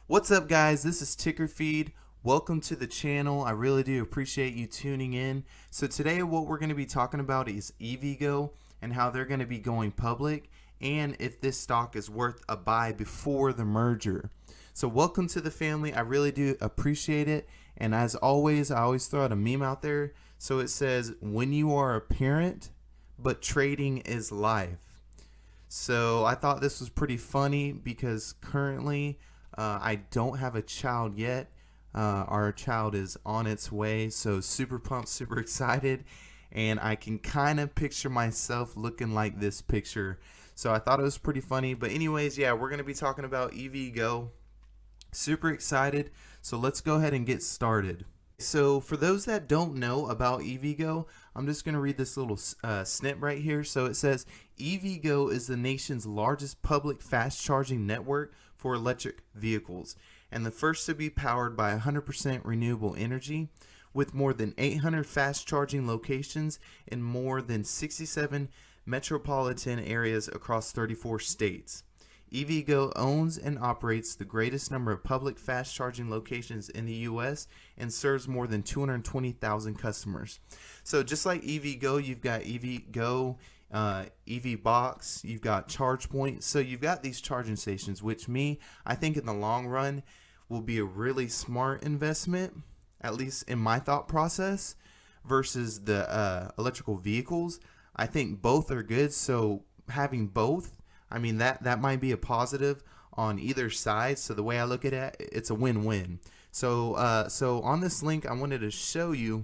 What's up, guys? This is Ticker Feed. Welcome to the channel. I really do appreciate you tuning in. So today what we're going to be talking about is EVGO and how they're going to be going public, and if this stock is worth a buy before the merger. So welcome to the family. I really do appreciate it. And as always, I always throw out a meme out there. So it says, when you are a parent, but trading is life. So I thought this was pretty funny because currently I don't have a child yet. Our child is on its way, so super pumped, super excited, and I can kind of picture myself looking like this picture. So I thought it was pretty funny. But anyways, yeah, we're going to be talking about EVGO. Super excited. So let's go ahead and get started. So for those that don't know about EVGO, I'm just going to read this little snip right here. So it says, EVGO is the nation's largest public fast charging network for electric vehicles, and the first to be powered by 100% renewable energy, with more than 800 fast charging locations in more than 67 metropolitan areas across 34 states. EVGO owns and operates the greatest number of public fast charging locations in the U.S. and serves more than 220,000 customers. So just like EVGO, you've got EVGO, EV Box, you've got ChargePoint. So you've got these charging stations, which I think in the long run will be a really smart investment, at least in my thought process, versus the electrical vehicles. I think both are good. So having both, I mean, that might be a positive on either side. So the way I look at it, it's a win-win. So so on this link, I wanted to show you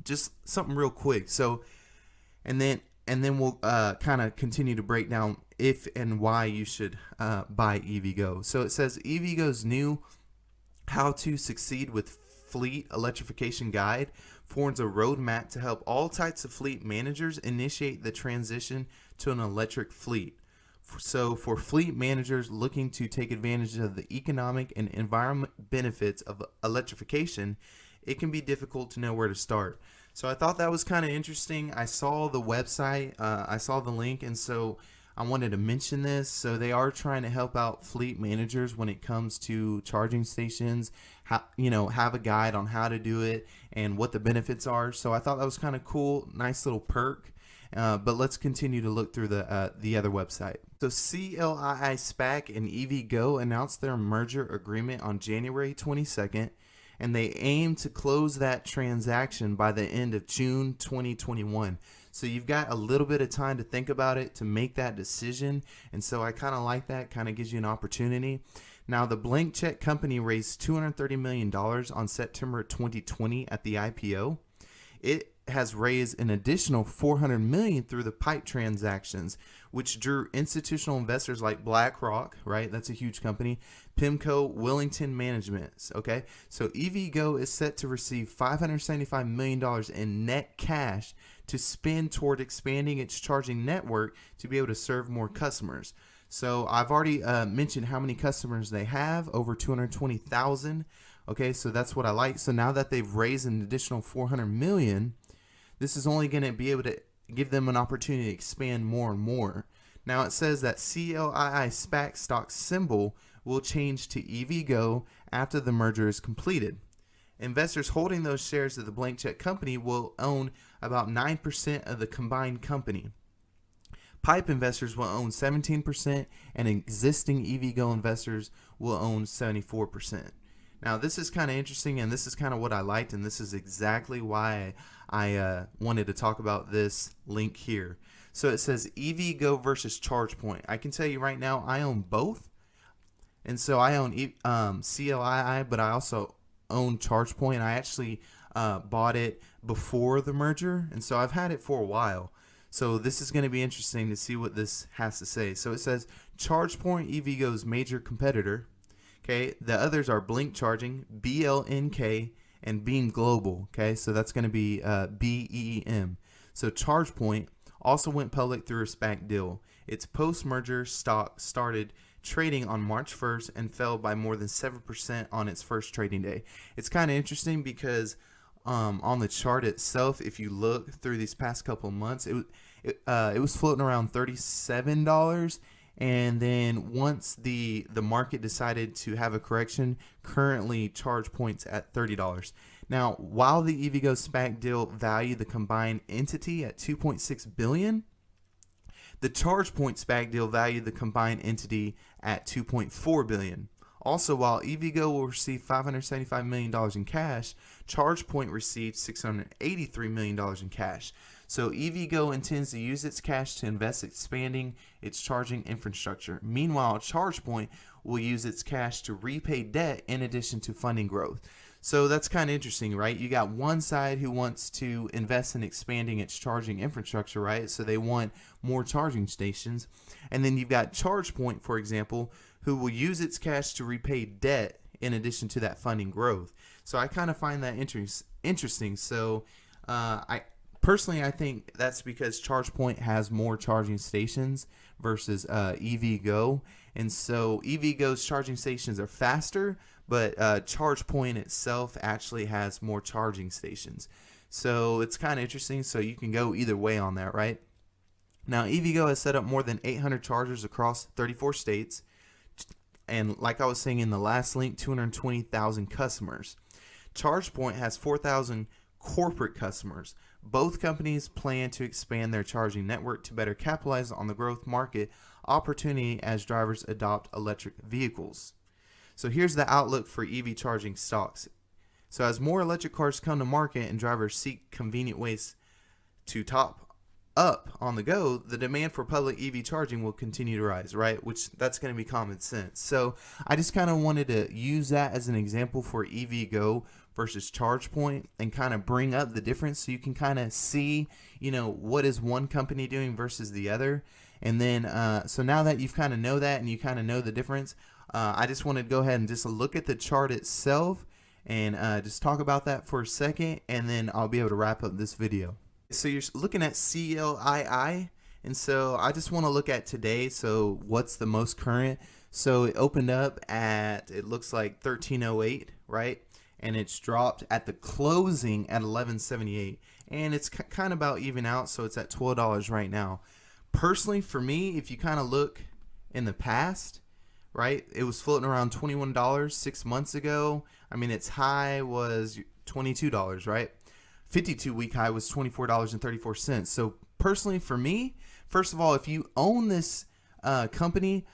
just something real quick. So and then we'll kind of continue to break down if and why you should buy EVGO. So it says EVGO's new How to Succeed with Fleet Electrification Guide forms a roadmap to help all types of fleet managers initiate the transition to an electric fleet. So for fleet managers looking to take advantage of the economic and environment benefits of electrification, it can be difficult to know where to start. So I thought that was kind of interesting. I saw the website, I saw the link, and so I wanted to mention this. So they are trying to help out fleet managers when it comes to charging stations, have a guide on how to do it and what the benefits are. So I thought that was kind of cool, nice little perk. But let's continue to look through the other website. So CLII SPAC and EVGO announced their merger agreement on January 22nd, and they aim to close that transaction by the end of June 2021. So you've got a little bit of time to think about it, to make that decision, and so I kind of like that. Kind of gives you an opportunity. Now, the blank check company raised $230 million on September 2020 at the IPO. It has raised an additional $400 million through the PIPE transactions, which drew institutional investors like BlackRock, right? That's a huge company. PIMCO, Wellington Management. Okay, so EVGO is set to receive $575 million in net cash to spend toward expanding its charging network to be able to serve more customers. So I've already mentioned how many customers they have, over 220,000. Okay, so that's what I like. So now that they've raised an additional $400 million, this is only going to be able to give them an opportunity to expand more and more. Now it says that CLII SPAC stock symbol will change to EVGO after the merger is completed. Investors holding those shares of the blank check company will own about 9% of the combined company. PIPE investors will own 17%, and existing EVGO investors will own 74%. Now this is kind of interesting, and this is kind of what I liked, and this is exactly why I wanted to talk about this link here. So it says EVGO versus ChargePoint. I can tell you right now, I own both, and so I own CLII, but I also own ChargePoint. I actually bought it before the merger, and so I've had it for a while. So this is going to be interesting to see what this has to say. So it says ChargePoint, EVGO's major competitor. Okay, the others are Blink Charging, BLNK, and Beam Global. Okay, so that's going to be BEEM. So ChargePoint also went public through a SPAC deal. Its post-merger stock started trading on March 1st and fell by more than 7% on its first trading day. It's kind of interesting because on the chart itself, if you look through these past couple of months, it was floating around $37, and then once the market decided to have a correction, currently charge points at $30. Now, while the EVGO SPAC deal valued the combined entity at $2.6 billion, the ChargePoint SPAC deal valued the combined entity at $2.4 billion. Also, while EVGO will receive $575 million in cash, ChargePoint received $683 million in cash. So EVGO intends to use its cash to invest expanding its charging infrastructure. Meanwhile, ChargePoint will use its cash to repay debt in addition to funding growth. So that's kind of interesting, right? You got one side who wants to invest in expanding its charging infrastructure, right? So they want more charging stations. And then you've got ChargePoint, for example, who will use its cash to repay debt in addition to that funding growth. So I kind of find that interesting. So I think that's because ChargePoint has more charging stations versus EVGO. And so EVGO's charging stations are faster, but ChargePoint itself actually has more charging stations. So it's kind of interesting. So you can go either way on that, right? Now, EVGO has set up more than 800 chargers across 34 states. And like I was saying in the last link, 220,000 customers. ChargePoint has 4,000 corporate customers. Both companies plan to expand their charging network to better capitalize on the growth market opportunity as drivers adopt electric vehicles. So here's the outlook for EV charging stocks. So as more electric cars come to market and drivers seek convenient ways to top up on the go, the demand for public EV charging will continue to rise, right? Which that's going to be common sense. So I just kind of wanted to use that as an example for EVGO versus ChargePoint and kind of bring up the difference so you can kind of see, what is one company doing versus the other. And then, so now that you've kind of know that and you kind of know the difference, I just want to go ahead and just look at the chart itself and just talk about that for a second, and then I'll be able to wrap up this video. So you're looking at CLII, and so I just want to look at today. So what's the most current? So it opened up at, it looks like 1308, right? And it's dropped at the closing at 1178, and it's kind of about even out. So it's at $12 right now. Personally, for me, if you kind of look in the past, right, it was floating around $21 6 months ago. I mean, its high was $22, right? 52-week high was $24.34. So personally, for me, first of all, if you own this company,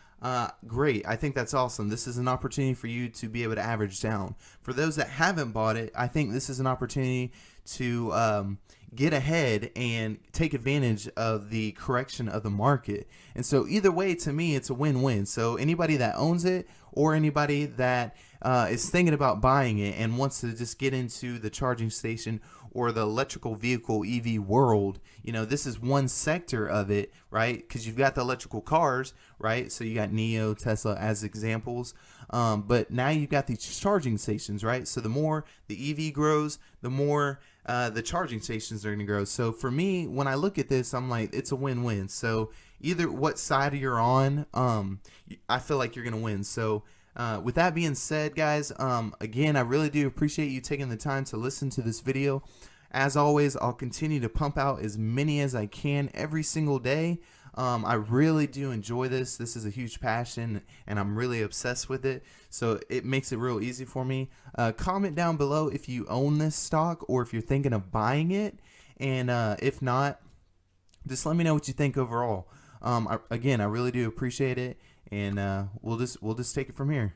great. I think that's awesome. This is an opportunity for you to be able to average down. For those that haven't bought it, I think this is an opportunity to get ahead and take advantage of the correction of the market. And so either way, to me, it's a win-win. So anybody that owns it or anybody that is thinking about buying it and wants to just get into the charging station or the electrical vehicle EV world, this is one sector of it, right? Because you've got the electrical cars, right? So you got NIO, Tesla as examples. But now you've got these charging stations, right? So the more the EV grows, the more the charging stations are going to grow. So for me, when I look at this, I'm like, it's a win-win. So either what side you're on, I feel like you're going to win. So with that being said, guys, again, I really do appreciate you taking the time to listen to this video. As always, I'll continue to pump out as many as I can every single day. I really do enjoy this. This is a huge passion, and I'm really obsessed with it. So it makes it real easy for me. Comment down below if you own this stock or if you're thinking of buying it. And if not, just let me know what you think overall. Again, I really do appreciate it. And we'll just take it from here.